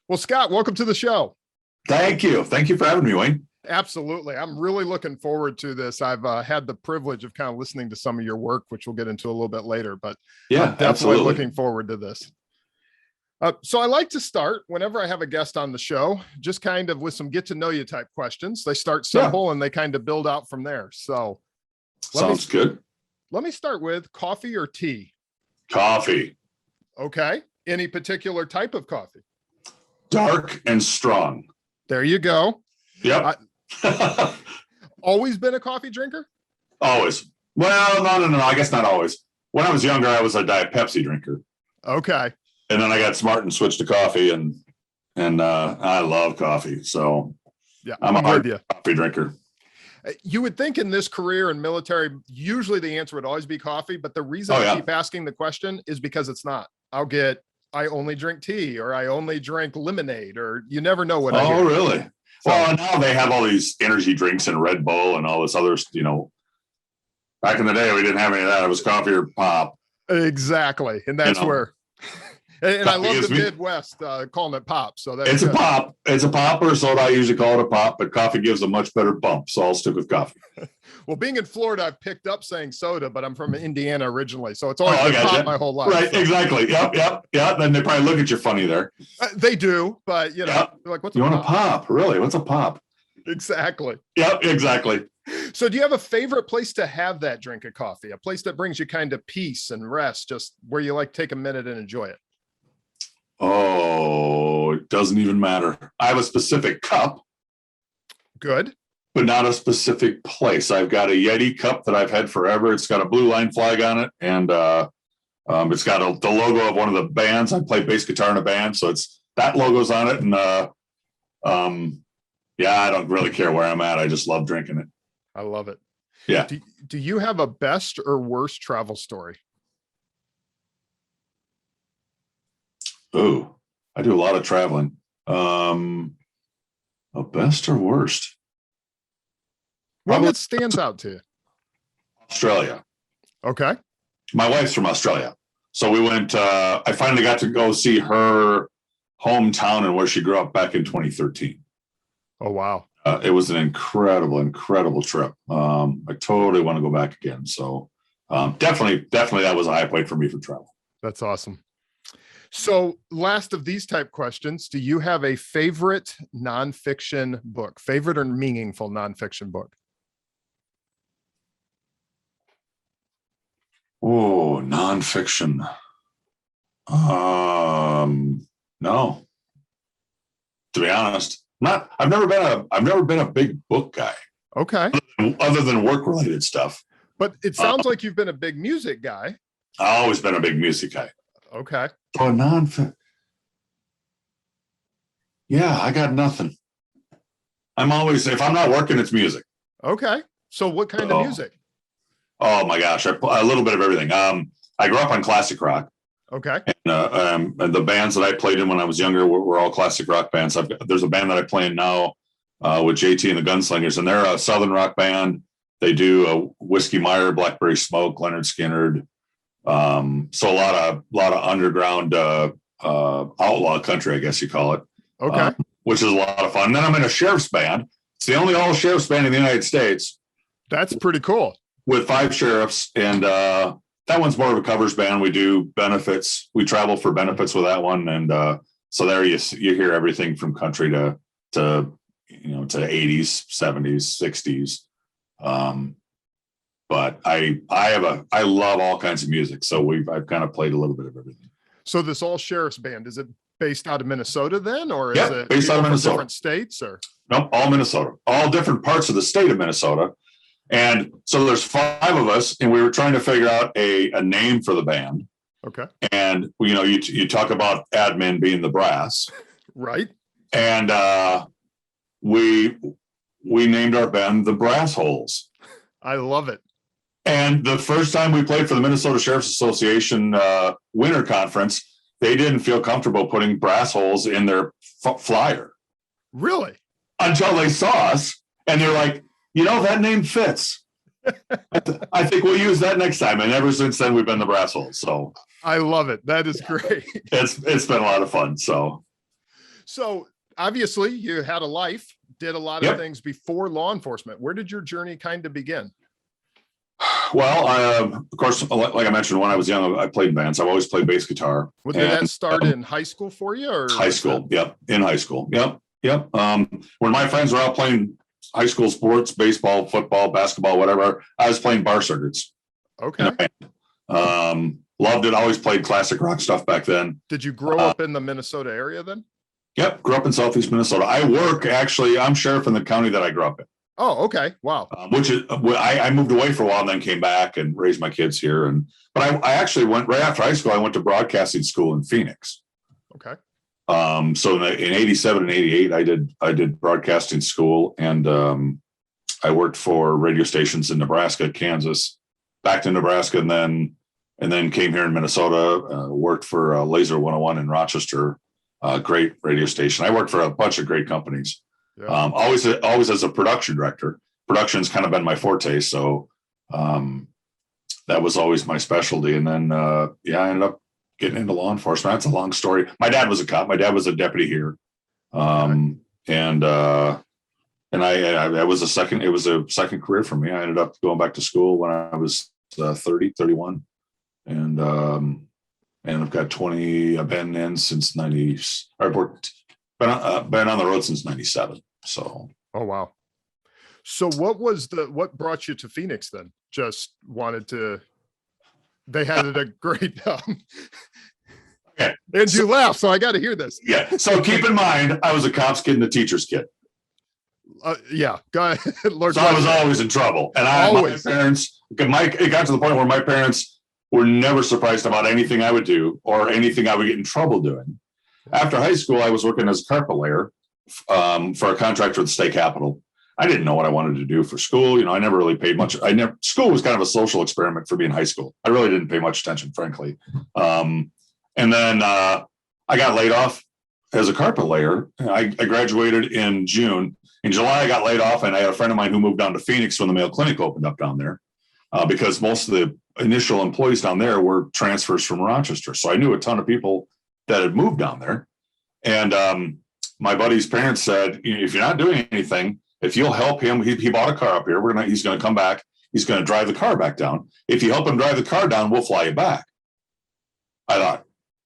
Well, Scott, welcome to the show. Thank you. Thank you for having me, Wayne. Absolutely. I'm really looking forward to this. I've had the privilege of kind of listening to some of your work, which we'll get into a little bit later, but I'm definitely absolutely looking forward to this. So I like to start whenever I have a guest on the show, just kind of with some get to know you type questions. They start simple and they kind of build out from there. So sounds good. Let me start with coffee or tea? Coffee. Okay. Any particular type of coffee? Dark and strong. There you go. Yep. Always been a coffee drinker? Always. Well, no. I guess not always. When I was younger, I was a Diet Pepsi drinker. Okay. And then I got smart and switched to coffee, and I love coffee. So yeah, I'm a hard coffee drinker. You would think in this career and military, usually the answer would always be coffee. But the reason I keep asking the question is because it's not. I only drink tea, or I only drink lemonade, or you never know what I hear. Oh, really? So, well, now they have all these energy drinks and Red Bull and all this other, back in the day, we didn't have any of that. It was coffee or pop. Exactly. And that's where, and I love the Midwest calling it pop. So that's a pop. It's a pop, or soda. I usually call it a pop, but coffee gives a much better bump. So I'll stick with coffee. Well, being in Florida, I've picked up saying soda, but I'm from Indiana originally. So it's always been pop my whole life. Right. So. Exactly. Yep. Then they probably look at you funny there. They do, but they're like, what's want a pop? Really? What's a pop? Exactly. Yep, exactly. So do you have a favorite place to have that drink of coffee? A place that brings you kind of peace and rest, just where you like take a minute and enjoy it? Oh, it doesn't even matter. I have a specific cup. Good. But not a specific place. I've got a Yeti cup that I've had forever. It's got a blue line flag on it, and it's got the logo of one of the bands. I play bass guitar in a band, so it's that logo's on it. And I don't really care where I'm at. I just love drinking it. I love it. Yeah. Do you have a best or worst travel story? Oh, I do a lot of traveling. A best or worst? What stands out to you? Australia. Okay. My wife's from Australia. So we went, I finally got to go see her hometown and where she grew up back in 2013. Oh, wow. It was an incredible trip. I totally want to go back again. So definitely that was a high point for me for travel. That's awesome. So last of these type questions, do you have a favorite nonfiction book, favorite or meaningful nonfiction book? Oh, nonfiction. No. To be honest, I've never been a big book guy. Okay. Other than work related stuff. But it sounds like you've been a big music guy. I've always been a big music guy. Okay. So nonfiction. Yeah, I got nothing. If I'm not working, it's music. Okay. So what kind of music? Oh my gosh, a little bit of everything. I grew up on classic rock. Okay. And the bands that I played in when I was younger were all classic rock bands. There's a band that I play in now with JT and the Gunslingers, and they're a Southern rock band. They do Whiskey Meyer, Blackberry Smoke, Leonard Skinner. So a lot of underground outlaw country, I guess you call it. Okay. Which is a lot of fun. Then I'm in a sheriff's band. It's the only all sheriff's band in the United States. That's pretty cool. With 5 sheriffs, and that one's more of a covers band. We do benefits. We travel for benefits with that one, and so there you hear everything from country to 80s, 70s, 60s. But I love all kinds of music, so I've kind of played a little bit of everything. So this all sheriff's band, is it based out of Minnesota then, or is it based out of Minnesota? Different states, or nope, all Minnesota, all different parts of the state of Minnesota. And so there's 5 of us, and we were trying to figure out a name for the band. Okay. And you talk about admin being the brass, right? And we named our band the Brass Holes. I love it. And the first time we played for the Minnesota Sheriff's Association winter conference, they didn't feel comfortable putting brass holes in their flyer. Really? Until they saw us, and they're like, that name fits. I think we'll use that next time. And ever since then, we've been the Brass Holes. So I love it. That is great. It's been a lot of fun. So So obviously you had a life, did a lot of things before law enforcement. Where did your journey kind of begin? Well, of course, like I mentioned, when I was young, I played in bands. I've always played bass guitar. Well, did that start in high school for you, or high school? Yep, in high school. Yep. When my friends were out playing high school sports, baseball, football, basketball, whatever, I was playing bar circuits. Okay. Loved it. Always played classic rock stuff back then. Did you grow up in the Minnesota area then? Yep, grew up in Southeast Minnesota. I'm sheriff in the county that I grew up in. Oh, okay. Wow. Which is, I moved away for a while and then came back and raised my kids here. But I actually went right after high school. I went to broadcasting school in Phoenix. Okay. So in 87 and 88, I did broadcasting school, and I worked for radio stations in Nebraska, Kansas, back to Nebraska, and then came here in Minnesota, worked for Laser 101 in Rochester, great radio station. I worked for a bunch of great companies. Yeah. Always as a production director. Production's kind of been my forte, so that was always my specialty. And then I ended up getting into law enforcement. That's a long story. My dad was a cop. My dad was a deputy here, and I was a second. It was a second career for me. I ended up going back to school when I was 31, and I've got 20. I've been in since 90. I've worked. Been on the road since 97. So. Oh, wow. So what brought you to Phoenix then? Just wanted to, they had it a great, okay. And you laugh. So I got to hear this. Yeah. So keep in mind, I was a cop's kid and a teacher's kid. Yeah. Go ahead. So I was always in trouble. And my parents, it got to the point where my parents were never surprised about anything I would do or anything I would get in trouble doing. After high school, I was working as a carpet layer for a contractor at the state capitol. I didn't know what I wanted to do for school. I never really paid much. School was kind of a social experiment for me in high school. I really didn't pay much attention, frankly. And then I got laid off as a carpet layer. I graduated in June. In July, I got laid off, and I had a friend of mine who moved down to Phoenix when the Mayo Clinic opened up down there because most of the initial employees down there were transfers from Rochester. So I knew a ton of people that had moved down there. And my buddy's parents said, if you're not doing anything, if you'll help him, he bought a car up here. He's going to come back. He's going to drive the car back down. If you help him drive the car down, we'll fly you back. I thought,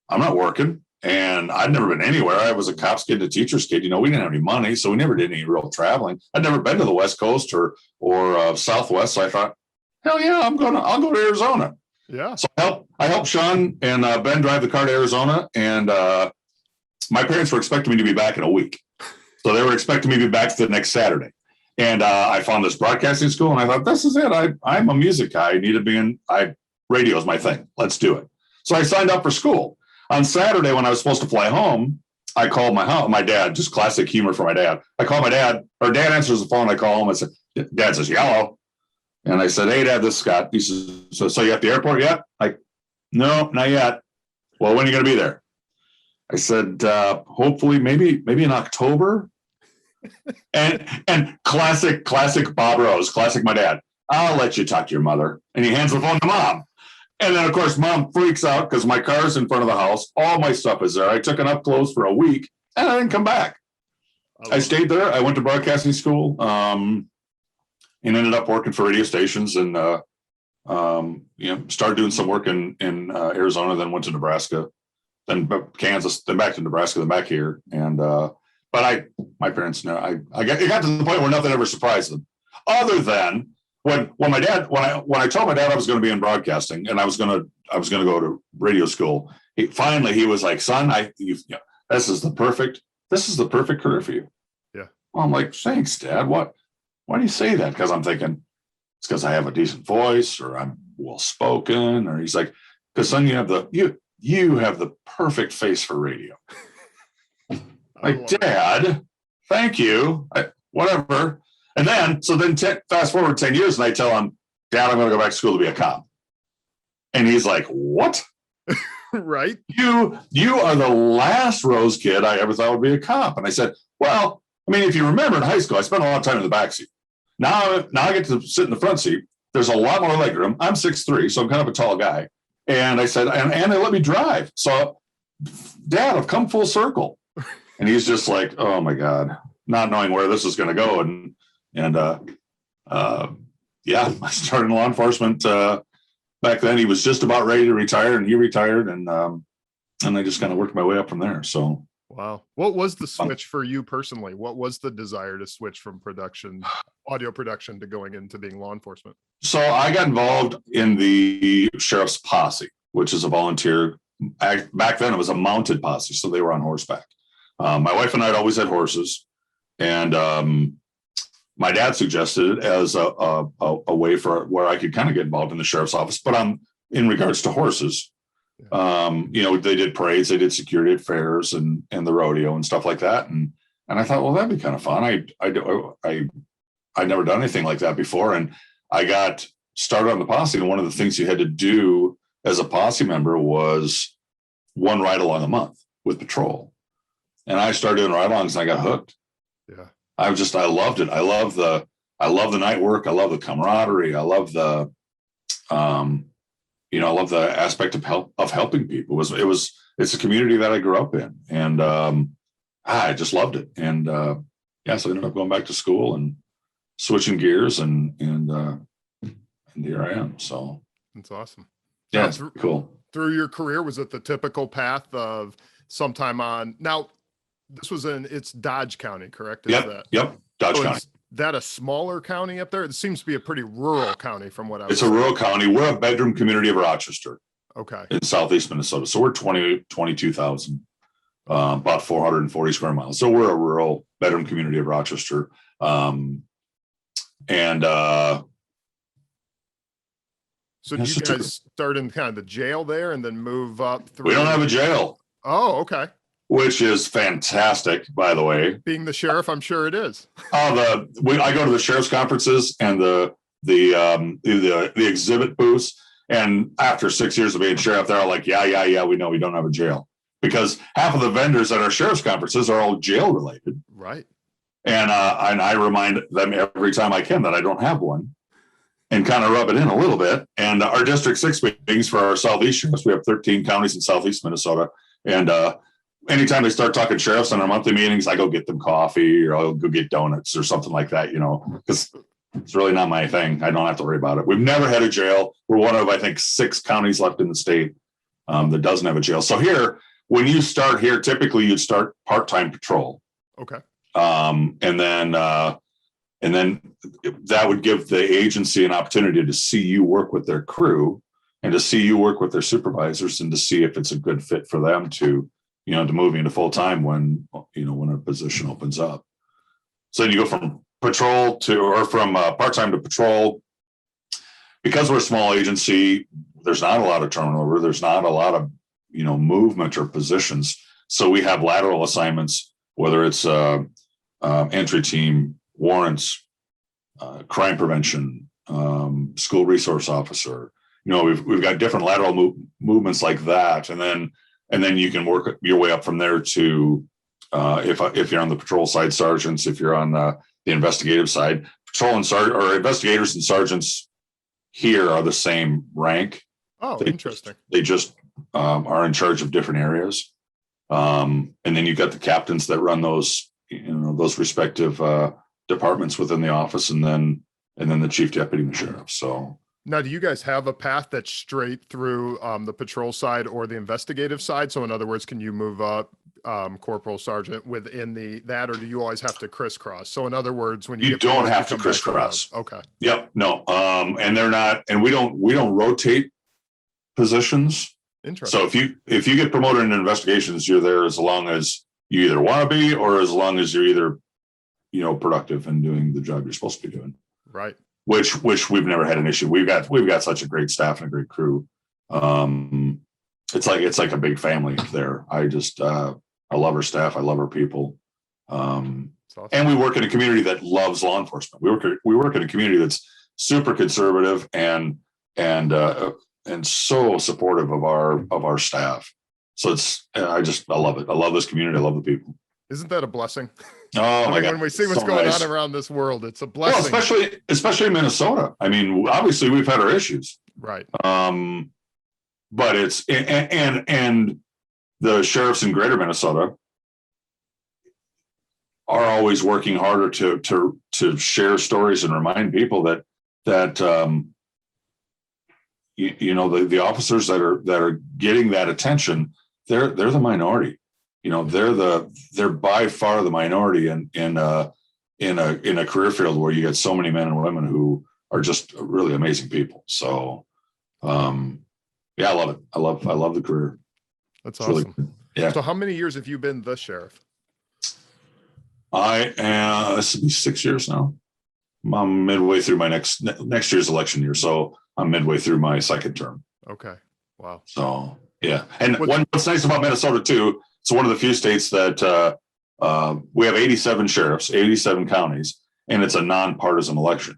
I'm not working. And I'd never been anywhere. I was a cop's kid, a teacher's kid. We didn't have any money, so we never did any real traveling. I'd never been to the West Coast or Southwest. So I thought, hell yeah, I'll go to Arizona. Yeah. So I helped Sean and Ben drive the car to Arizona, and my parents were expecting me to be back in a week. So they were expecting me to be back the next Saturday. And I found this broadcasting school, and I thought, this is it. I'm a music guy. I need to be radio is my thing. Let's do it. So I signed up for school. On Saturday, when I was supposed to fly home, I called my dad, just classic humor for my dad. I called my dad, or dad answers the phone. I call him. I said, Dad says, yellow. And I said, hey, Dad, this is Scott. He says, so you at the airport yet? No, not yet. Well, when are you going to be there? I said, hopefully, maybe in October. and classic Bob Rose, classic my dad. I'll let you talk to your mother. And he hands the phone to Mom. And then, of course, Mom freaks out because my car's in front of the house. All my stuff is there. I took it up close for a week, and I didn't come back. I stayed there. I went to broadcasting school. And ended up working for radio stations and, started doing some work in Arizona, then went to Nebraska, then Kansas, then back to Nebraska, then back here. And, but my parents know, it got to the point where nothing ever surprised them other than when I told my dad I was going to be in broadcasting and I was going to go to radio school. He was like, son, this is the perfect career for you. Yeah. Well, I'm like, thanks, Dad. Why do you say that? Because I'm thinking it's because I have a decent voice or I'm well spoken. Or he's like, because son, you have the perfect face for radio. Like, Dad, thank you. Whatever. And then fast forward 10 years and I tell him, Dad, I'm going to go back to school to be a cop. And he's like, what? Right. You are the last Rose kid I ever thought would be a cop. And I said, well, if you remember in high school, I spent a lot of time in the backseat. Now I get to sit in the front seat. There's a lot more legroom. I'm 6'3", so I'm kind of a tall guy. And I said, and they let me drive. So, Dad, I've come full circle. And he's just like, oh my God, not knowing where this is going to go. Yeah, I started in law enforcement back then. He was just about ready to retire, and he retired, and I just kind of worked my way up from there. So, wow. What was the switch for you personally? What was the desire to switch from audio production, to going into being law enforcement? So I got involved in the sheriff's posse, which is a volunteer. Back then, it was a mounted posse, so they were on horseback. My wife and I had always had horses, and my dad suggested it as a way for where I could kind of get involved in the sheriff's office, but in regards to horses. They did parades, they did security at fairs and the rodeo and stuff like that. And I thought, well, that'd be kind of fun. I'd never done anything like that before. And I got started on the posse. And one of the things you had to do as a posse member was one ride along a month with patrol. And I started doing ride alongs and I got hooked. Yeah. I loved it. I love the night work. I love the camaraderie. I love the, I love the aspect of helping people. It's a community that I grew up in, and I just loved it. And so I ended up going back to school and switching gears, and here I am. So that's awesome. Yeah, it's cool. Through your career, was it the typical path of sometime on? Now, this was it's Dodge County, correct? Yep. Dodge County. Is that a smaller county up there? It seems to be a pretty rural county from what I was It's a rural county. We're a bedroom community of Rochester. Okay. In southeast Minnesota. So we're 22,000, about 440 square miles. So we're a rural bedroom community of Rochester. So do you guys start in kind of the jail there and then move up through? We don't have a jail. Oh, okay. Which is fantastic, by the way. Being the sheriff, I'm sure it is. I go to the sheriff's conferences and the exhibit booths, and after 6 years of being sheriff, they're all like, yeah, we know we don't have a jail, because half of the vendors at our sheriff's conferences are all jail related. Right. And I remind them every time I can that I don't have one, and kind of rub it in a little bit. And our District 6 meetings for our Southeast sheriffs, we have 13 counties in Southeast Minnesota, and anytime they start talking sheriffs on our monthly meetings, I go get them coffee, or I'll go get donuts or something like that, because it's really not my thing. I don't have to worry about it. We've never had a jail. We're one of, I think, 6 counties left in the state that doesn't have a jail. So here, when you start here, typically you'd start part-time patrol. Okay. And then that would give the agency an opportunity to see you work with their crew, and to see you work with their supervisors, and to see if it's a good fit for them to move into full time when a position opens up. So then you go from patrol from part time to patrol. Because we're a small agency, there's not a lot of turnover. There's not a lot of movement or positions. So we have lateral assignments, whether it's entry team, warrants, crime prevention, school resource officer. We've got different lateral movements like that, and then you can work your way up from there to if you're on the patrol side, sergeants. If you're on the investigative side, patrol and or investigators and sergeants here are the same rank. Oh, interesting. They just are in charge of different areas, and then you've got the captains that run those respective departments within the office, and then the chief deputy and the sheriff. So. Now, do you guys have a path that's straight through the patrol side or the investigative side? So in other words, can you move up corporal, sergeant within that, or do you always have to crisscross? So in other words, when you don't have to crisscross. Okay. Yep. No. And they're not, and we don't rotate positions. Interesting. So if you get promoted in investigations, you're there as long as you either want to be, or as long as you're either, productive and doing the job you're supposed to be doing. Right. Which we've never had an issue. We've got such a great staff and a great crew. It's like a big family there. I love our staff. I love our people. Awesome. And we work in a community that loves law enforcement. We work in a community that's super conservative and so supportive of our staff. So I love it. I love this community. I love the people. Isn't that a blessing? Oh my God. When we see what's going on around this world, it's a blessing. Well, especially in Minnesota. I mean, obviously we've had our issues. Right. But it's and the sheriffs in greater Minnesota are always working harder to share stories and remind people that the officers that are getting that attention, they're the minority. They're by far the minority in a career field where you get so many men and women who are just really amazing people. So, I love it. I love the career. That's awesome. Really, yeah. So how many years have you been the sheriff? This will be 6 years now. I'm midway through my next year's election year. So I'm midway through my second term. Okay. Wow. So, yeah. And what's nice about Minnesota too, it's one of the few states that we have 87 sheriffs, 87 counties, and it's a nonpartisan election.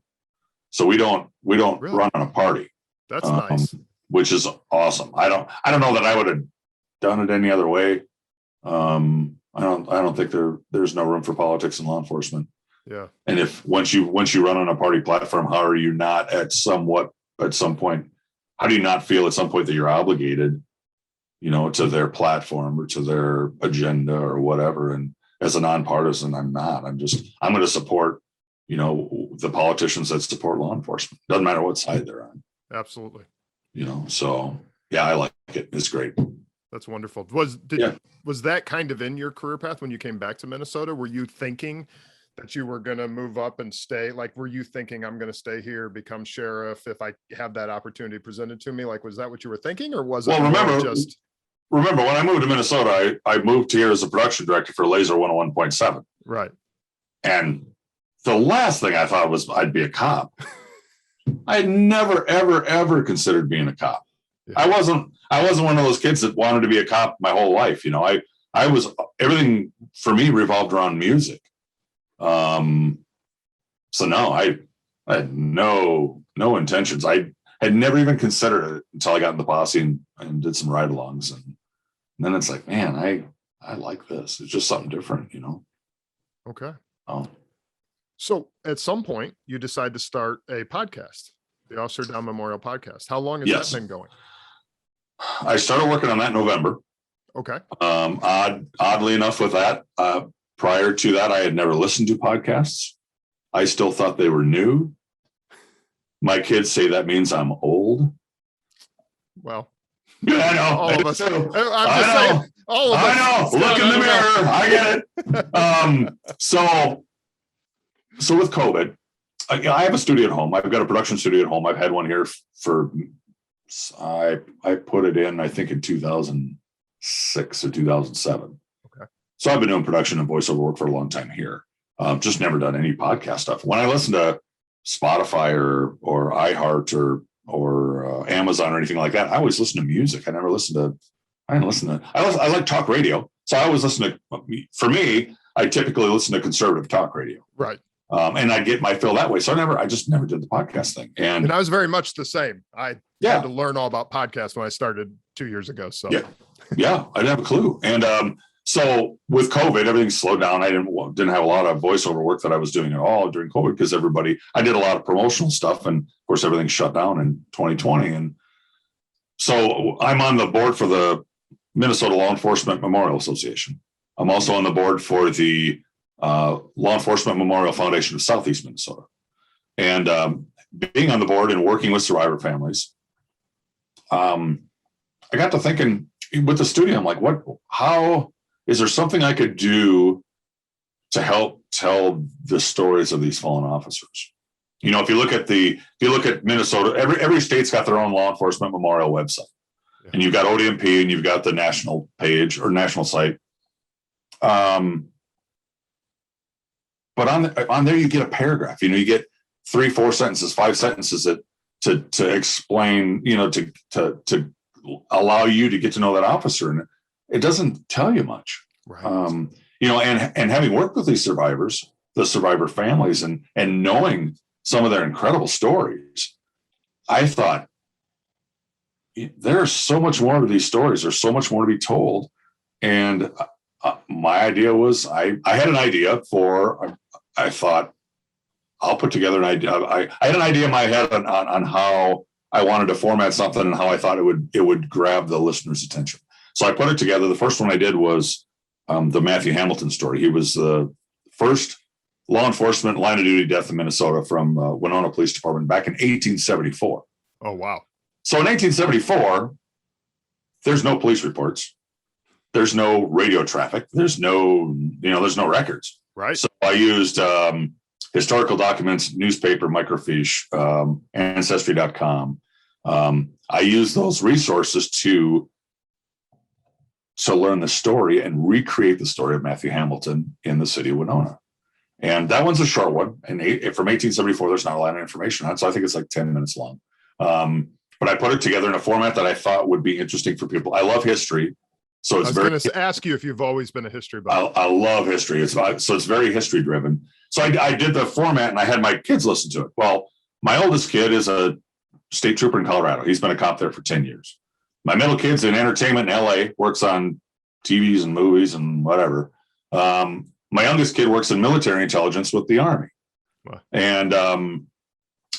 So we don't really run on a party. That's nice. Which is awesome. I don't know that I would have done it any other way. I don't think there's no room for politics in law enforcement. Yeah. And if once you run on a party platform, how are you not at some point, how do you not feel at some point that you're obligated, to their platform or to their agenda or whatever? And as a nonpartisan, I'm not. I'm going to support, the politicians that support law enforcement. Doesn't matter what side they're on. Absolutely. So yeah, I like it. It's great. That's wonderful. Was that kind of in your career path when you came back to Minnesota? Were you thinking that you were going to move up and stay? Like, were you thinking I'm going to stay here, become sheriff if I have that opportunity presented to me? Like, was that what you were thinking, or was it remember when I moved to Minnesota, I moved here as a production director for Laser 101.7. Right. And the last thing I thought was I'd be a cop. I never, ever, ever considered being a cop. Yeah. I wasn't one of those kids that wanted to be a cop my whole life. I was, everything for me revolved around music. So no, I had no intentions. I had never even considered it until I got in the posse and did some ride-alongs. And then it's like, man, I like this. It's just something different, Okay. Oh. So at some point you decide to start a podcast, the Officer Down Memorial Podcast. How long has that been going? I started working on that in November. Okay. Oddly enough with that, prior to that, I had never listened to podcasts. I still thought they were new. My kids say that means I'm old. Well, yeah, I know. All of us. I'm just saying. All of us. I know. Look in the mirror. I get it. So with COVID, I have a studio at home. I've got a production studio at home. I've had one here I put it in, I think in 2006 or 2007. Okay. So I've been doing production and voiceover work for a long time here. Just never done any podcast stuff. When I listen to Spotify or iHeart or Amazon or anything like that, I always listen to music. I like talk radio. So I always listen to, for me, I typically listen to conservative talk radio. Right. And I get my fill that way. So I just never did the podcast thing. And I was very much the same. I had to learn all about podcasts when I started 2 years ago. So yeah, I didn't have a clue. And so with COVID, everything slowed down. I didn't have a lot of voiceover work that I was doing at all during COVID because I did a lot of promotional stuff. And of course, everything shut down in 2020. And so I'm on the board for the Minnesota Law Enforcement Memorial Association. I'm also on the board for the Law Enforcement Memorial Foundation of Southeast Minnesota. And being on the board and working with survivor families, I got to thinking with the studio, I'm like, how is there something I could do to help tell the stories of these fallen officers? If you look at Minnesota, every state's got their own law enforcement memorial website. Yeah. And you've got ODMP and you've got the national page or national site. But on there, you get a paragraph. You get 3-4 sentences, 5 sentences to explain. To allow you to get to know that officer, and it doesn't tell you much. Right. And having worked with these survivors, the survivor families, and knowing some of their incredible stories, I thought there's so much more to these stories. There's so much more to be told, and my idea was I had an idea for. I thought I'll put together an idea. I had an idea in my head on how I wanted to format something and how I thought it would grab the listener's attention. So I put it together. The first one I did was the Matthew Hamilton story. He was the first law enforcement line of duty death in Minnesota from Winona Police Department back in 1874. Oh, wow. So in 1874, there's no police reports. There's no radio traffic. There's no records. Right. So I used historical documents, newspaper, microfiche, ancestry.com. I used those resources to learn the story and recreate the story of Matthew Hamilton in the city of Winona. And that one's a short one. And from 1874, there's not a lot of information on it. So I think it's like 10 minutes long. But I put it together in a format that I thought would be interesting for people. I love history. So it's I was going to ask you if you've always been a history buff. I love history. It's very history driven. So I did the format and I had my kids listen to it. Well, my oldest kid is a state trooper in Colorado. He's been a cop there for 10 years. My middle kid's in entertainment in LA, works on TVs and movies and whatever. My youngest kid works in military intelligence with the Army. Wow. And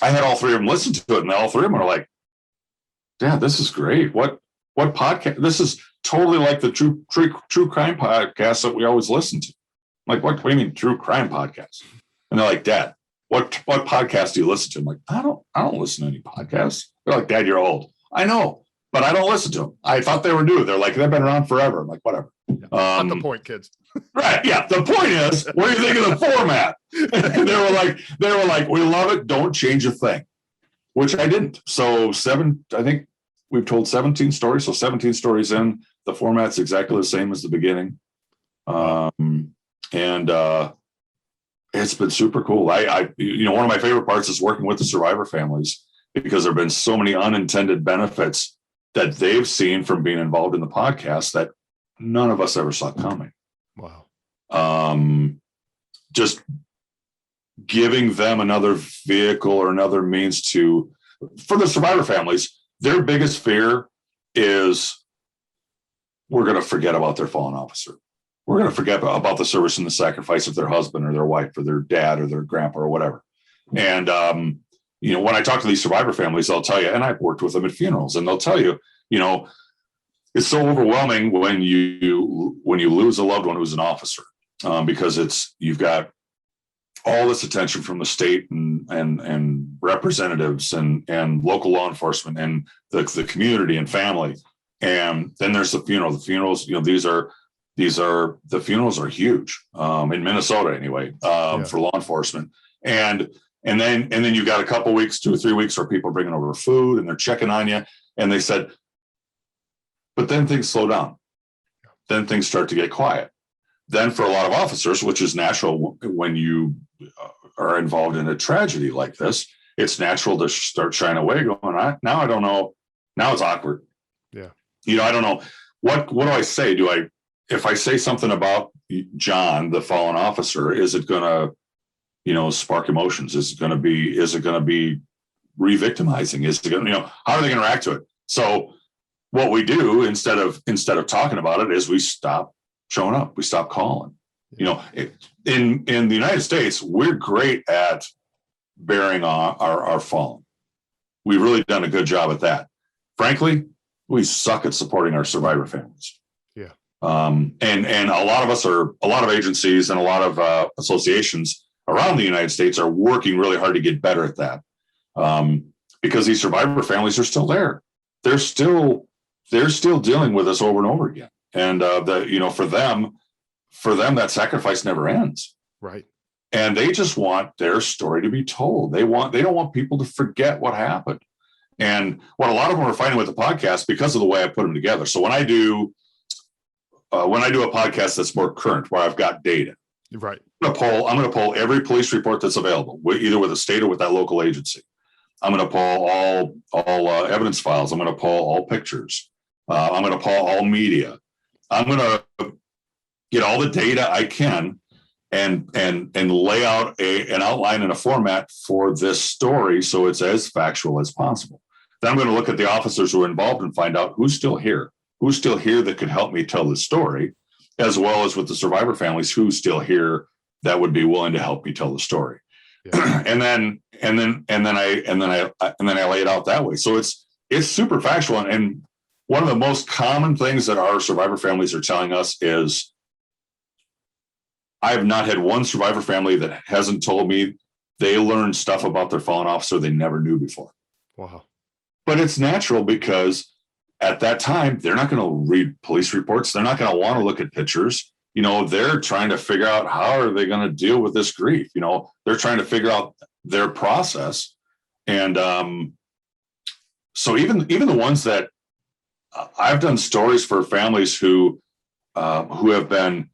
I had all three of them listen to it, and all three of them are like, Dad, this is great. What podcast? This is totally like the true crime podcast that we always listen to. I'm like, what do you mean true crime podcast? And they're like, Dad, what podcast do you listen to? I'm like, I don't listen to any podcasts. They're like, Dad, you're old. I know, but I don't listen to them. I thought they were new. They're like, they've been around forever. I'm like, whatever. Not the point, kids. Right. Yeah. The point is, what do you think of the format? And they were like, we love it. Don't change a thing, which I didn't. So I think we've told 17 stories. So 17 stories in, the format's exactly the same as the beginning. And it's been super cool. One of my favorite parts is working with the survivor families, because there've been so many unintended benefits that they've seen from being involved in the podcast that none of us ever saw coming. Wow. Just giving them another vehicle or another means for the survivor families, their biggest fear is we're going to forget about their fallen officer. We're going to forget about the service and the sacrifice of their husband or their wife or their dad or their grandpa or whatever. And, when I talk to these survivor families, they'll tell you, and I've worked with them at funerals, and they'll tell you, it's so overwhelming when you lose a loved one who's an officer, because you've got all this attention from the state and representatives and local law enforcement and the community and family. And then there's the funeral. The funerals, the funerals are huge in Minnesota anyway, for law enforcement. And then you've got a couple weeks, 2 or 3 weeks where people are bringing over food and they're checking on you. And they said, but then things slow down. Then things start to get quiet. Then for a lot of officers, which is natural when you are involved in a tragedy like this, it's natural to start shying away going, now I don't know. Now it's awkward. Yeah. I don't know. What do I say? If I say something about John, the fallen officer, is it going to, spark emotions? Is it going to be re-victimizing? Is it going to, how are they going to react to it? So what we do instead of talking about it is we stop showing up. We stop calling. In the United States, we're great at burying our fallen. We've really done a good job at that. Frankly, we suck at supporting our survivor families. Yeah. And a lot of agencies and a lot of associations around the United States are working really hard to get better at that. Because these survivor families are still there. They're still dealing with this over and over again. And for them, that sacrifice never ends. Right. And they just want their story to be told. They don't want people to forget what happened. And what a lot of them are finding with the podcast, because of the way I put them together. So when I do a podcast that's more current, where I've got data, right, I'm going to pull every police report that's available, either with the state or with that local agency. I'm going to pull all evidence files. I'm going to pull all pictures. I'm going to pull all media. I'm going to get all the data I can and lay out an outline and a format for this story so it's as factual as possible. Then I'm going to look at the officers who are involved and find out who's still here that could help me tell the story, as well as with the survivor families who's still here that would be willing to help me tell the story. Yeah. and then I lay it out that way. So it's super factual. And one of the most common things that our survivor families are telling us is, I have not had one survivor family that hasn't told me they learned stuff about their fallen officer they never knew before. Wow. But it's natural because at that time, they're not going to read police reports. They're not going to want to look at pictures. They're trying to figure out how are they going to deal with this grief. They're trying to figure out their process. And so even the ones that I've done stories for families who have been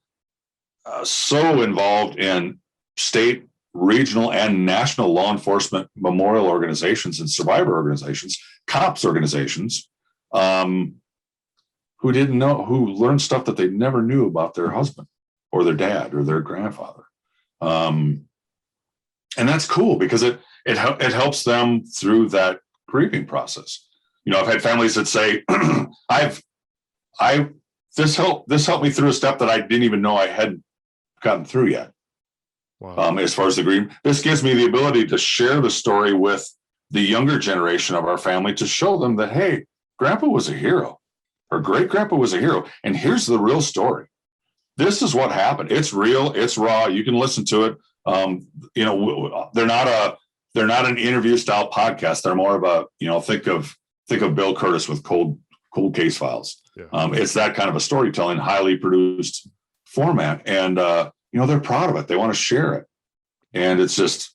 so involved in state, regional, and national law enforcement memorial organizations and survivor organizations, cops organizations, who learned stuff that they never knew about their husband or their dad or their grandfather. And that's cool because it helps them through that grieving process. I've had families that say, this helped me through a step that I didn't even know I hadn't gotten through yet. Wow. As far as the grief, this gives me the ability to share the story with the younger generation of our family to show them that, hey, grandpa was a hero or great grandpa was a hero. And here's the real story. This is what happened. It's real. It's raw. You can listen to it. They're not an interview style podcast. They're more of a, think of Bill Curtis with cold case files. Yeah. It's that kind of a storytelling, highly produced format. And, they're proud of it. They want to share it. And it's just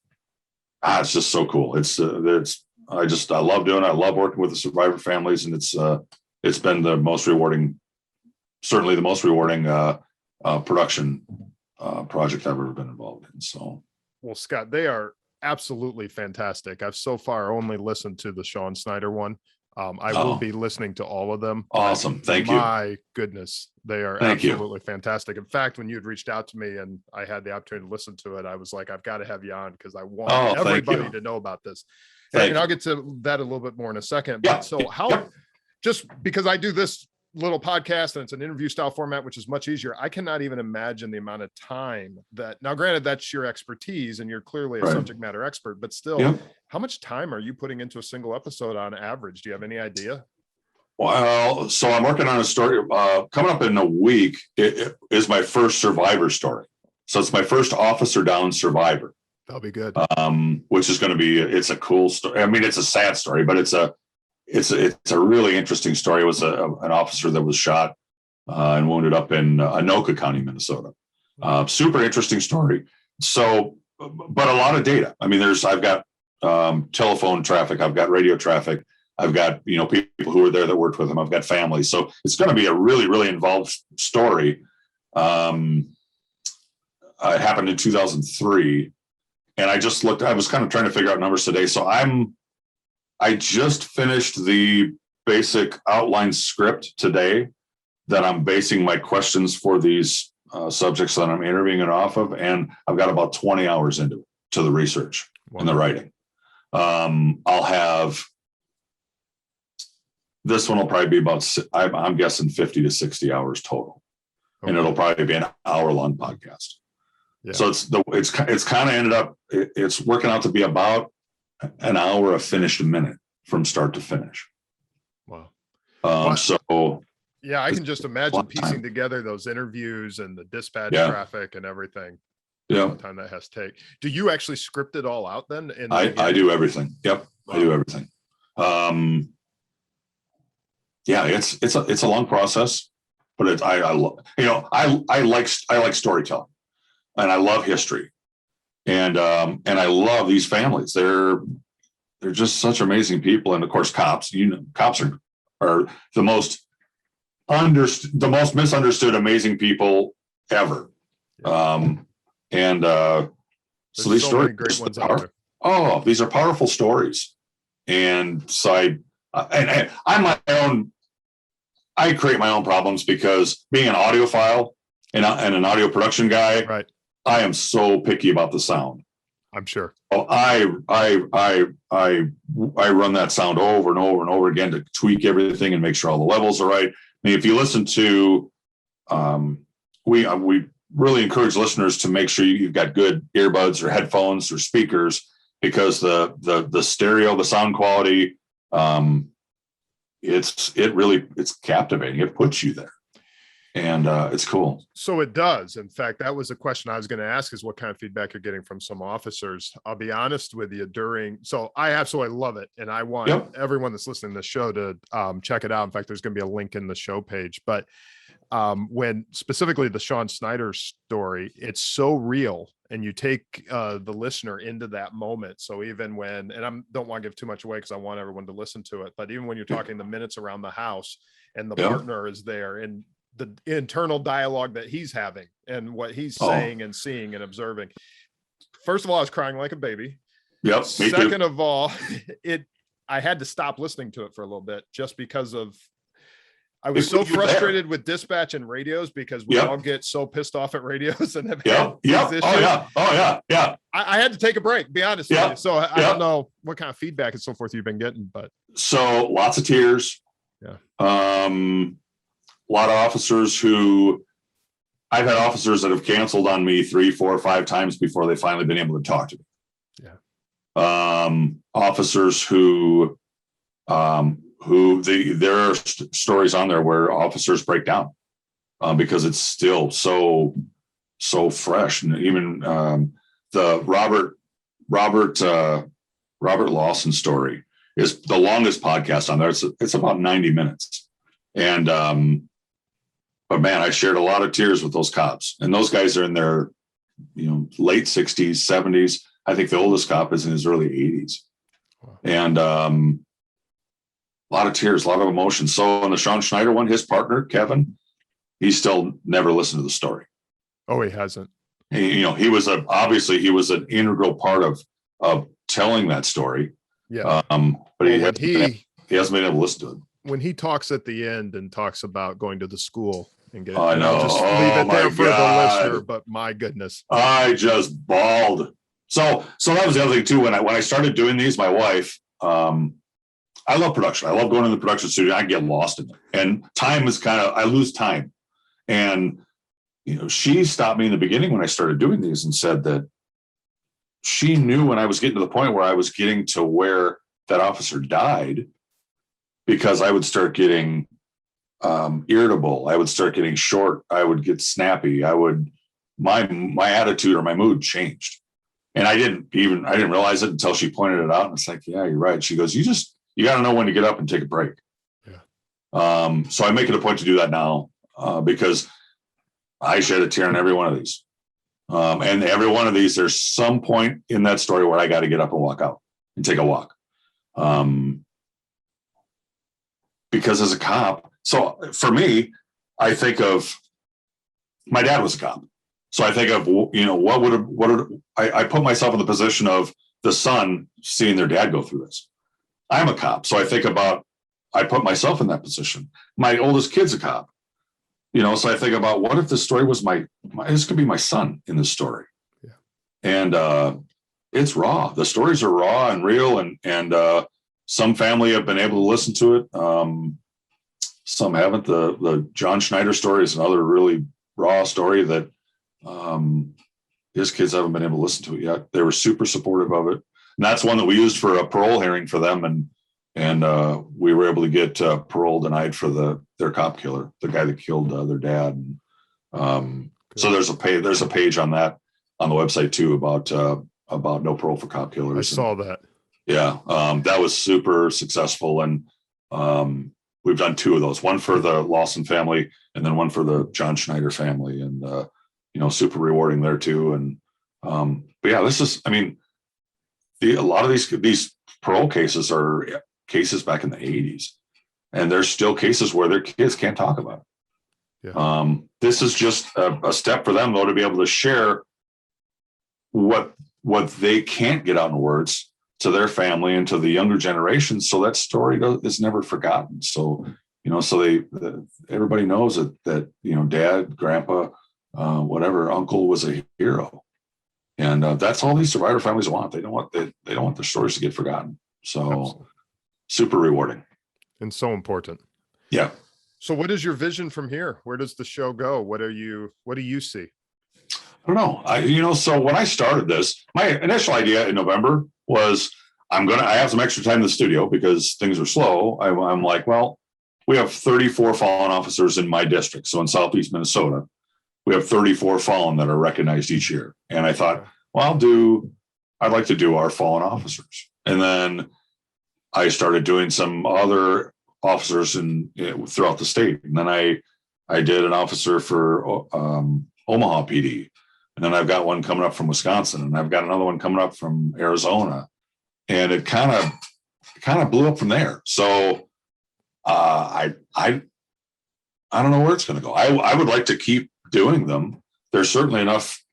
so cool. I love doing it. I love working with the survivor families. And it's been the most rewarding, certainly the most rewarding production project I've ever been involved in. So, well, Scott, they are absolutely fantastic. I've so far only listened to the Sean Snyder one. I will be listening to all of them. Awesome. Thank you. My goodness, they are absolutely fantastic. In fact, when you had reached out to me and I had the opportunity to listen to it, I was like, I've got to have you on because I want everybody to know about this. And I'll get to that a little bit more in a second. Yeah. But so just because I do this little podcast and it's an interview style format, which is much easier, I cannot even imagine the amount of time that, now granted that's your expertise and you're clearly a subject matter expert, but still, how much time are you putting into a single episode on average? Do you have any idea? Well, so I'm working on a story coming up in a week. It is my first survivor story. So it's my first officer down survivor. That'll be good. Which is going to be, it's a cool story. I mean, it's a sad story, but it's a really interesting story. It was an officer that was shot and wounded up in Anoka County, Minnesota. Super interesting story. So, but a lot of data. I mean, I've got telephone traffic. I've got radio traffic. I've got, people who were there that worked with him. I've got families. So it's going to be a really, really involved story. It happened in 2003. And I just looked, I was kind of trying to figure out numbers today. So I just finished the basic outline script today that I'm basing my questions for these subjects that I'm interviewing it off of. And I've got about 20 hours into it, to the research and the writing. I'll have, this one will probably be about, I'm guessing 50 to 60 hours total. Okay. And it'll probably be an hour-long podcast. Yeah. So it's kind of ended up, it's working out to be about an hour a finished minute from start to finish. Wow. So yeah, I can just imagine piecing together those interviews and the dispatch traffic and everything. Yeah. The time that has to take. Do you actually script it all out then? I do everything. Yep. Wow. I do everything. Yeah, it's a long process, but I like storytelling and I love history. And I love these families. They're just such amazing people. And of course, cops, cops are the most misunderstood, amazing people ever. Yeah. So these stories, great ones out there. Oh, these are powerful stories. And so I create my own problems because being an audiophile and an audio production guy, right. I am so picky about the sound. I'm sure. Oh, I run that sound over and over and over again to tweak everything and make sure all the levels are right. I mean, if you listen to, we really encourage listeners to make sure you've got good earbuds or headphones or speakers, because the stereo, the sound quality, it's captivating. It puts you there. And it's cool. So it does. In fact, that was a question I was going to ask, is what kind of feedback you're getting from some officers. I'll be honest with you, so I absolutely love it. And I want everyone that's listening to the show to check it out. In fact, there's going to be a link in the show page. But when specifically the Sean Snyder story, it's so real, and you take the listener into that moment. So even when, and I don't want to give too much away because I want everyone to listen to it, but even when you're talking the minutes around the house and the partner is there, and the internal dialogue that he's having and what he's saying and seeing and observing. First of all, I was crying like a baby. Yep. Second of all, I had to stop listening to it for a little bit just because I was so frustrated with dispatch and radios, because we all get so pissed off at radios and have had these issues. Oh yeah. I had to take a break, be honest with you. So I don't know what kind of feedback and so forth you've been getting, but so lots of tears. Yeah. A lot of officers I've had officers that have canceled on me 3, 4, 5 times before they finally been able to talk to me. Yeah. Officers who there are stories on there where officers break down because it's still so fresh. And even the Robert Lawson story is the longest podcast on there. It's about 90 minutes. And but man, I shared a lot of tears with those cops, and those guys are in their late 60s, 70s. I think the oldest cop is in his early 80s. Wow. And a lot of tears, a lot of emotion. So on the Sean Schneider one, his partner Kevin, he still never listened to the story. Oh, he hasn't. He was obviously he was an integral part of telling that story. Yeah. But he hasn't been able to listen to it. When he talks at the end and talks about going to the school and getting, I know. I'll just leave it there for the listener, but my goodness, I just bawled. So that was the other thing too. When I started doing these, my wife, I love production. I love going to the production studio. I get lost in it, and time is I lose time. And she stopped me in the beginning when I started doing these and said that she knew when I was getting to the point where I was getting to where that officer died, because I would start getting irritable. I would start getting short. I would get snappy. My attitude or my mood changed. And I didn't realize it until she pointed it out. And it's like, yeah, you're right. She goes, you got to know when to get up and take a break. Yeah. So I make it a point to do that now because I shed a tear on every one of these. And every one of these, there's some point in that story where I got to get up and walk out and take a walk. Because as a cop, so for me, I think of my dad was a cop. So I think of, I put myself in the position of the son seeing their dad go through this. I'm a cop. So I put myself in that position. My oldest kid's a cop, so I think about, what if this story was this could be my son in this story. Yeah. And it's raw. The stories are raw and real. And some family have been able to listen to it. Some haven't. The John Schneider story is another really raw story that his kids haven't been able to listen to it yet. They were super supportive of it. And that's one that we used for a parole hearing for them. And we were able to get parole denied for their cop killer, the guy that killed their dad. So there's a page on that on the website too about no parole for cop killers. I saw that. Yeah. That was super successful. And we've done 2 of those, one for the Lawson family and then one for the John Schneider family. And, super rewarding there too. And, but yeah, a lot of these parole cases are cases back in the 80s, and there's still cases where their kids can't talk about it. Yeah. This is just a step for them though, to be able to share what they can't get out in words to their family and to the younger generation. So that story is never forgotten. So, everybody knows that dad, grandpa, whatever, uncle was a hero. And that's all these survivor families want. They don't want their stories to get forgotten. So absolutely. Super rewarding. And so important. Yeah. So what is your vision from here? Where does the show go? What do you see? I don't know. So when I started this, my initial idea in November was I have some extra time in the studio because things are slow. I'm like, well, we have 34 fallen officers in my district. So in Southeast Minnesota, we have 34 fallen that are recognized each year. And I thought, well, I'd like to do our fallen officers. And then I started doing some other officers throughout the state. And then I did an officer for Omaha PD. And then I've got one coming up from Wisconsin, and I've got another one coming up from Arizona. And it kind of blew up from there. So I don't know where it's going to go. I would like to keep doing them. There's certainly enough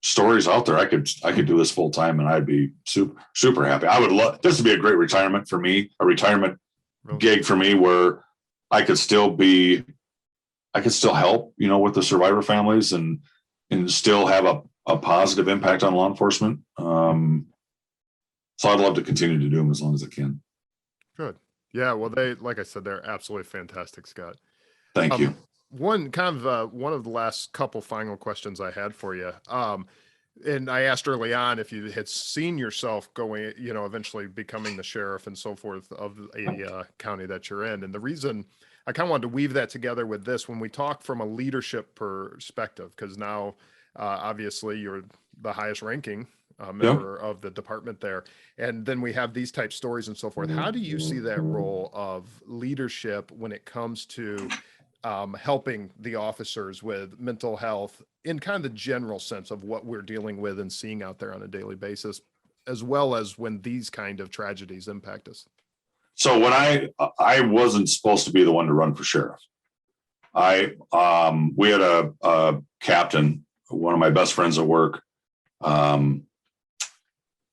stories out there. I could do this full time, and I'd be super happy. I would love this would be a great retirement for me, a retirement gig for me where I could still help, with the survivor families and still have a positive impact on law enforcement. So I'd love to continue to do them as long as I can. Good. Yeah. Well, like I said, they're absolutely fantastic, Scott. Thank you. One of the last couple final questions I had for you. And I asked early on if you had seen yourself going, eventually becoming the sheriff and so forth of a county that you're in. And the reason I kind of wanted to weave that together with this, when we talk from a leadership perspective, because now obviously you're the highest ranking member of the department there. And then we have these type stories and so forth. How do you see that role of leadership when it comes to helping the officers with mental health in kind of the general sense of what we're dealing with and seeing out there on a daily basis, as well as when these kind of tragedies impact us? So when I wasn't supposed to be the one to run for sheriff. We had a captain, one of my best friends at work.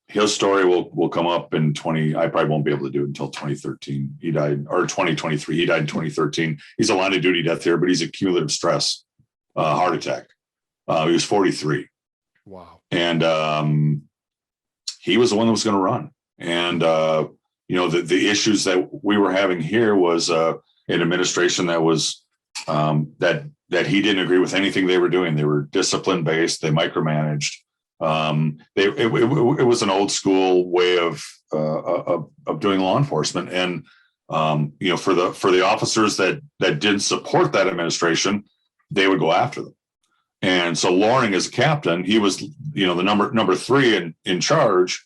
His story will come up in I probably won't be able to do it until 2013. He died, or 2023. He died in 2013. He's a line of duty death here, but he's a cumulative stress, heart attack. He was 43. Wow. And he was the one that was going to run. And, the issues that we were having here was an administration that was that he didn't agree with anything they were doing. They were discipline based. They micromanaged. It was an old school way of doing law enforcement, and for the officers that didn't support that administration, they would go after them. And so Loring, as a captain, he was the number 3 in charge.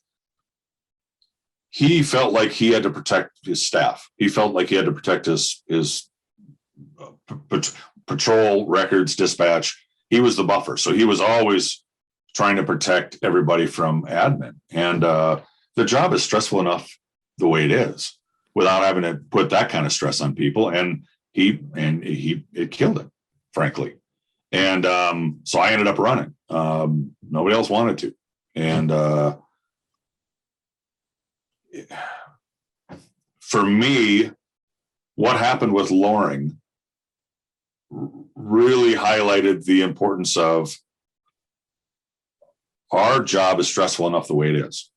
He felt like he had to protect his staff. He felt like he had to protect his patrol records, dispatch. He was the buffer, so he was always trying to protect everybody from admin. And the job is stressful enough the way it is without having to put that kind of stress on people. And it killed him, frankly. And so I ended up running. Nobody else wanted to. And for me, what happened with Loring really highlighted the importance of our job is stressful enough the way it is.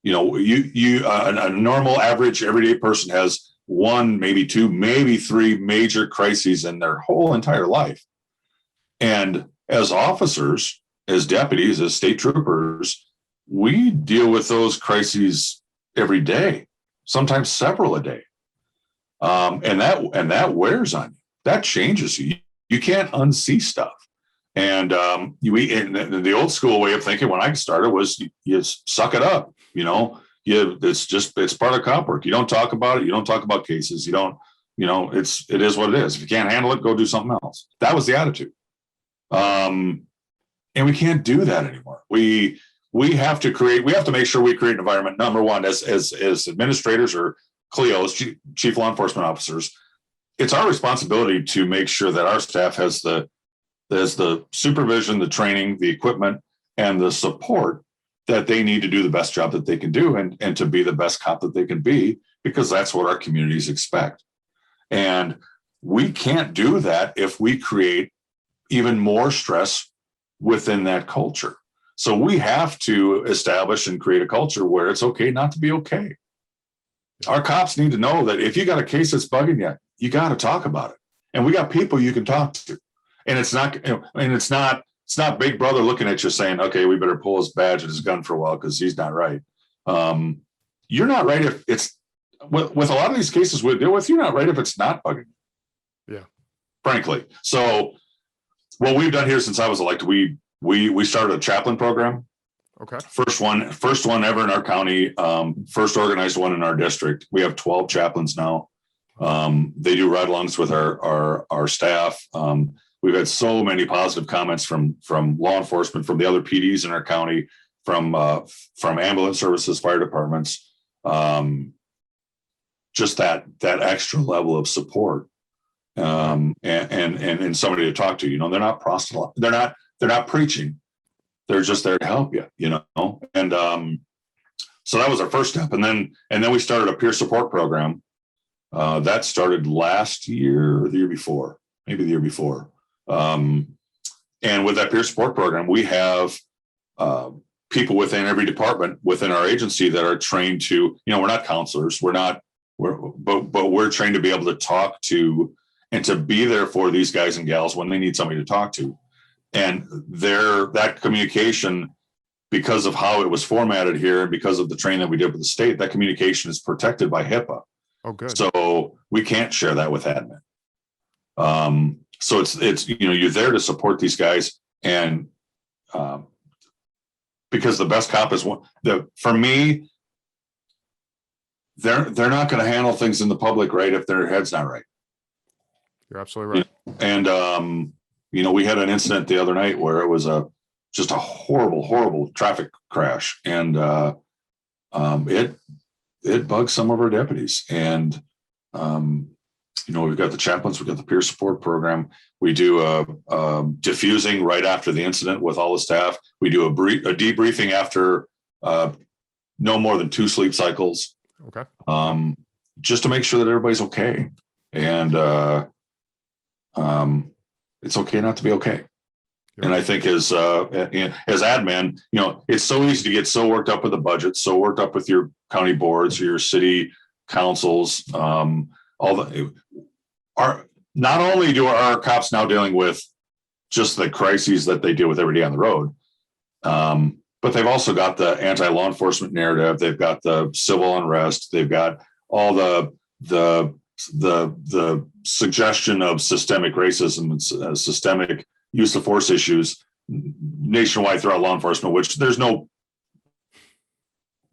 A normal, average, everyday person has 1, maybe 2, maybe 3 major crises in their whole entire life. And as officers, as deputies, as state troopers, we deal with those crises every day, sometimes several a day. And that wears on you. That changes you. You can't unsee stuff. And in the old school way of thinking when I started was you suck it up. It's part of cop work. You don't talk about it. You don't talk about cases. You don't, it is what it is. If you can't handle it, go do something else. That was the attitude. And we can't do that anymore. We have to make sure we create an environment. Number one, as administrators or CLEOs, chief law enforcement officers, it's our responsibility to make sure that our staff has the supervision, the training, the equipment, and the support that they need to do the best job that they can do and to be the best cop that they can be, because that's what our communities expect. And we can't do that if we create even more stress within that culture. So we have to establish and create a culture where it's okay not to be okay. Our cops need to know that if you got a case that's bugging you, you got to talk about it. And we got people you can talk to. And it's not Big Brother looking at you saying, okay, we better pull his badge and his gun for a while because he's not right. You're not right if it's with a lot of these cases we deal with, you're not right if it's not bugging. Yeah. Frankly. So what we've done here since I was elected, we started a chaplain program. Okay. First one ever in our county. First organized one in our district. We have 12 chaplains now. They do ride-alongs with our staff. We've had so many positive comments from law enforcement, from the other PDs in our county, from ambulance services, fire departments. Just that extra level of support, and somebody to talk to. They're not proselyte. They're not preaching. They're just there to help you. And so that was our first step, and then we started a peer support program. That started last year or the year before, maybe the year before. And with that peer support program, we have people within every department within our agency that are trained to, we're not counselors, but we're trained to be able to talk to and to be there for these guys and gals when they need somebody to talk to. And that communication, because of how it was formatted here and because of the training that we did with the state, that communication is protected by HIPAA. Oh, good. So we can't share that with admin. So it's you're there to support these guys, and because the best cop is for me, they're not going to handle things in the public right if their head's not right. You're absolutely right. And we had an incident the other night where it was just a horrible traffic crash, and it bugged some of our deputies. And we've got the chaplains, we've got the peer support program. We do a diffusing right after the incident with all the staff. We do a debriefing after no more than 2 sleep cycles. Okay. Just to make sure that everybody's okay. And it's okay not to be okay. And I think as admin, it's so easy to get so worked up with the budget, so worked up with your county boards, your city councils, not only do our cops now dealing with just the crises that they deal with every day on the road, but they've also got the anti-law enforcement narrative. They've got the civil unrest. They've got all the suggestion of systemic racism and systemic use of force issues nationwide throughout law enforcement, which there's no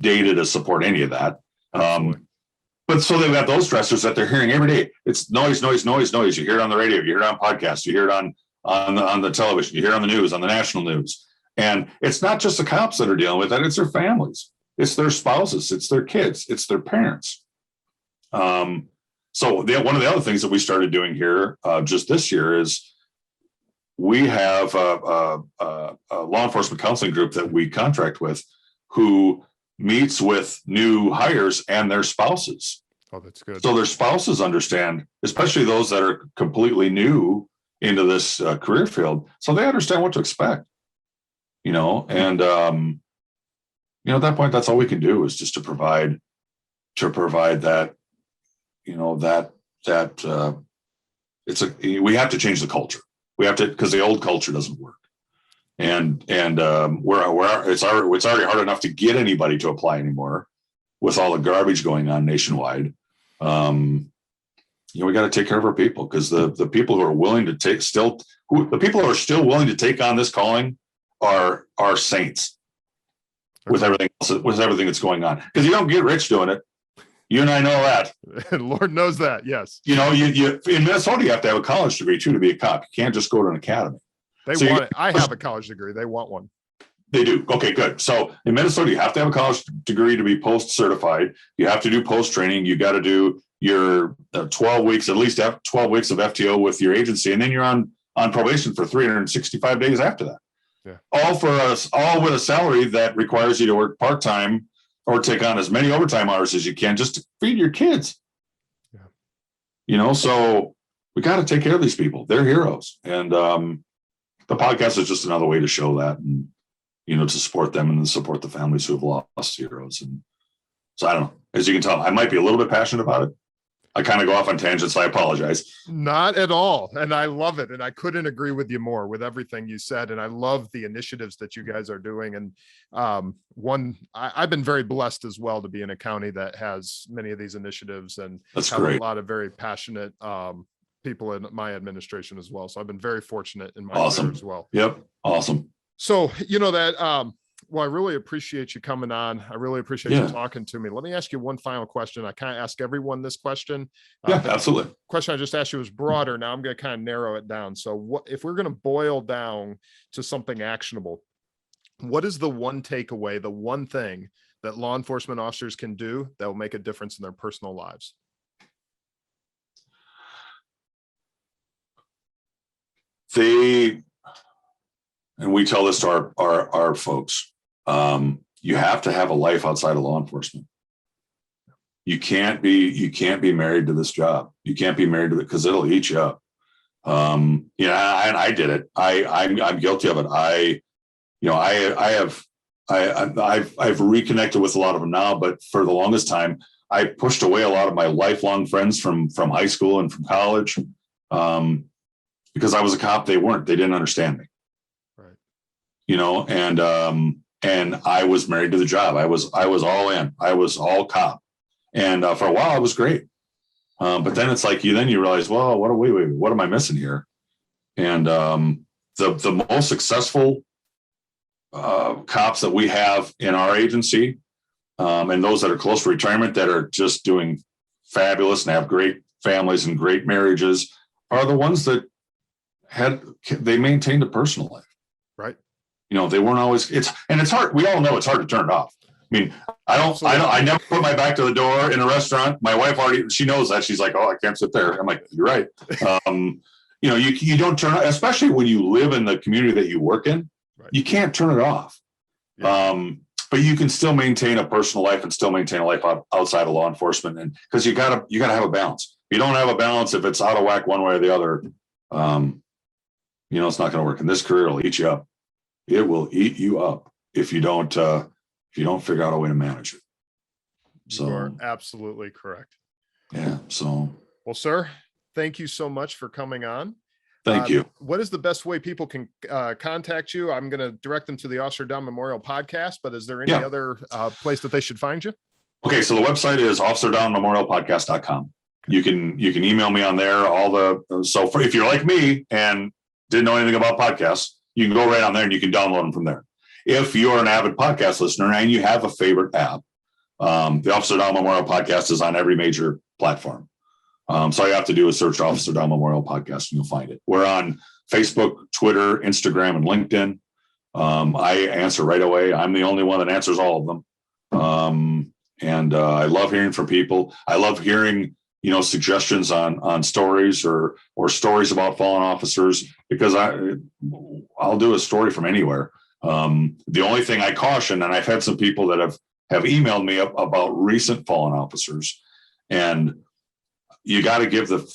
data to support any of that. But so they've got those stressors that they're hearing every day. It's noise. You hear it on the radio, you hear it on podcasts, you hear it on the television, you hear it on the news, on the national news. And it's not just the cops that are dealing with that, it's their families, it's their spouses, it's their kids, it's their parents. So one of the other things that we started doing here just this year is we have a law enforcement counseling group that we contract with who meets with new hires and their spouses. Oh, that's good. So their spouses understand, especially those that are completely new into this career field. So they understand what to expect, and, at that point, that's all we can do is just to provide that, we have to change the culture. We have to, because the old culture doesn't work. And it's already hard enough to get anybody to apply anymore with all the garbage going on nationwide. We got to take care of our people, because the people who are willing to the people who are still willing to take on this calling are saints. Okay. with everything that's going on, because you don't get rich doing it. You and I know that. Lord knows that. Yes. You in Minnesota, you have to have a college degree too to be a cop. You can't just go to an academy. They want it. I have a college degree. They want one. They do. Okay, good. So in Minnesota, you have to have a college degree to be post certified. You have to do post training. You got to do your 12 weeks, at least 12 weeks of FTO with your agency. And then you're on probation for 365 days after that. Yeah. All with a salary that requires you to work part-time or take on as many overtime hours as you can just to feed your kids. Yeah. So we got to take care of these people. They're heroes. And the podcast is just another way to show that, and, to support them and to support the families who have lost heroes. And so I don't know, as you can tell, I might be a little bit passionate about it. I kind of go off on tangents. I apologize. Not at all. And I love it. And I couldn't agree with you more with everything you said. And I love the initiatives that you guys are doing. And I've been very blessed as well to be in a county that has many of these initiatives and That's have great. a lot of very passionate people in my administration as well. So I've been very fortunate in my Awesome. career as well. Yep. Awesome. So, well, I really appreciate you coming on. I really appreciate you talking to me. Let me ask you one final question. I kind of ask everyone this question. Yeah, absolutely. Question I just asked you was broader. Now I'm going to kind of narrow it down. So what, if we're going to boil down to something actionable, what is the one takeaway, the one thing that law enforcement officers can do that will make a difference in their personal lives? And we tell this to our folks, you have to have a life outside of law enforcement. You can't be married to this job. You can't be married to it because it'll eat you up. And I did it. I'm guilty of it. I've reconnected with a lot of them now, but for the longest time, I pushed away a lot of my lifelong friends from high school and from college, because I was a cop. They didn't understand me. Right. And I was married to the job. I was all in. I was all cop. And for a while, it was great. But then it's like you realize, well, what am I missing here? And the most successful cops that we have in our agency, and those that are close to retirement that are just doing fabulous and have great families and great marriages, are the ones that they maintained a personal life. Right. They weren't always, it's hard. We all know it's hard to turn it off. I mean, I never put my back to the door in a restaurant. My wife she knows that. She's like, oh, I can't sit there. I'm like, you're right. You don't turn, especially when you live in the community that you work in, right. You can't turn it off. Yeah. But you can still maintain a personal life and still maintain a life outside of law enforcement. And because you gotta have a balance. If you don't have a balance, if it's out of whack one way or the other, it's not going to work. And this career will eat you up. It will eat you up if you don't figure out a way to manage it. So you are absolutely correct. Yeah. So, well, sir, thank you so much for coming on. Thank you. What is the best way people can contact you? I'm going to direct them to the Officer Down Memorial Podcast, but is there any other place that they should find you? Okay. So the website is officerdownmemorialpodcast.com. You can email me on there. If you're like me and didn't know anything about podcasts, you can go right on there and you can download them from there. If you're an avid podcast listener and you have a favorite app, the Officer Down Memorial Podcast is on every major platform. So all you have to do is search Officer Down Memorial Podcast and you'll find it. We're on Facebook, Twitter, Instagram, and LinkedIn. I answer right away. I'm the only one that answers all of them. And I love hearing from people. I love hearing suggestions on stories or stories about fallen officers, because I'll do a story from anywhere. The only thing I caution, and I've had some people that have emailed me about recent fallen officers, and you got to give the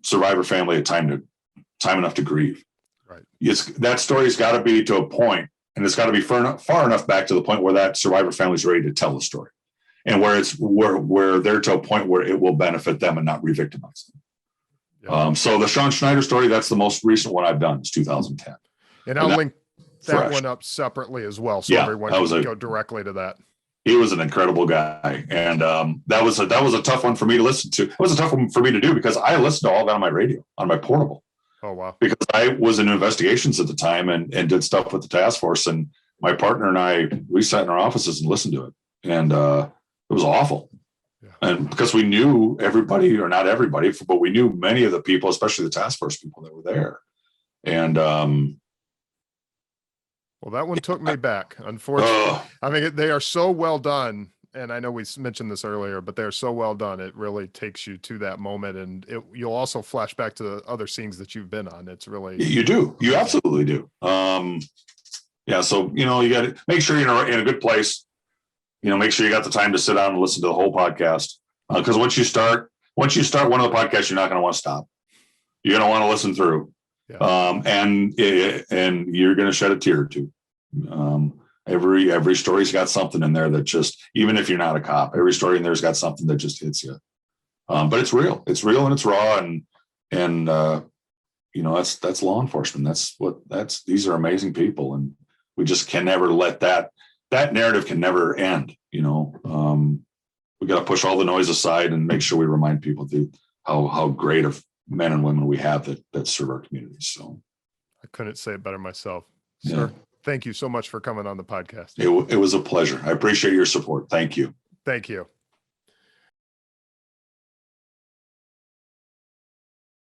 survivor family time enough to grieve. Right. That story's got to be to a point, and it's got to be far enough back to the point where that survivor family's ready to tell the story. And where they're to a point where it will benefit them and not re-victimize them. Yeah. So the Sean Schneider story, that's the most recent one I've done. It's 2010. And I'll link that one up separately as well. So everyone can go directly to that. He was an incredible guy. And that was a tough one for me to listen to. It was a tough one for me to do because I listened to all that on my radio, on my portable. Oh, wow. Because I was in investigations at the time and did stuff with the task force. And my partner and we sat in our offices and listened to it. And it was awful. Yeah. And because we knew everybody, or not everybody, but we knew many of the people, especially the task force people that were there. And well, that one took me back, unfortunately. I mean, they are so well done. And I know we mentioned this earlier, but they're so well done. It really takes you to that moment. And you'll also flash back to the other scenes that you've been on. It's really. You do. You absolutely do. Yeah. So, you got to make sure you're in a good place. Make sure you got the time to sit down and listen to the whole podcast. Because once you start one of the podcasts, you're not going to want to stop. You're going to want to listen through. Yeah. And you're going to shed a tear or two. Every story's got something in there that just, even if you're not a cop, every story in there's got something that just hits you. But it's real and it's raw, and that's law enforcement. These are amazing people, and we just can never let that narrative can never end. We got to push all the noise aside and make sure we remind people how great of men and women we have that serve our communities. So I couldn't say it better myself, yeah. Sir. Thank you so much for coming on the podcast. It was a pleasure. I appreciate your support. Thank you. Thank you.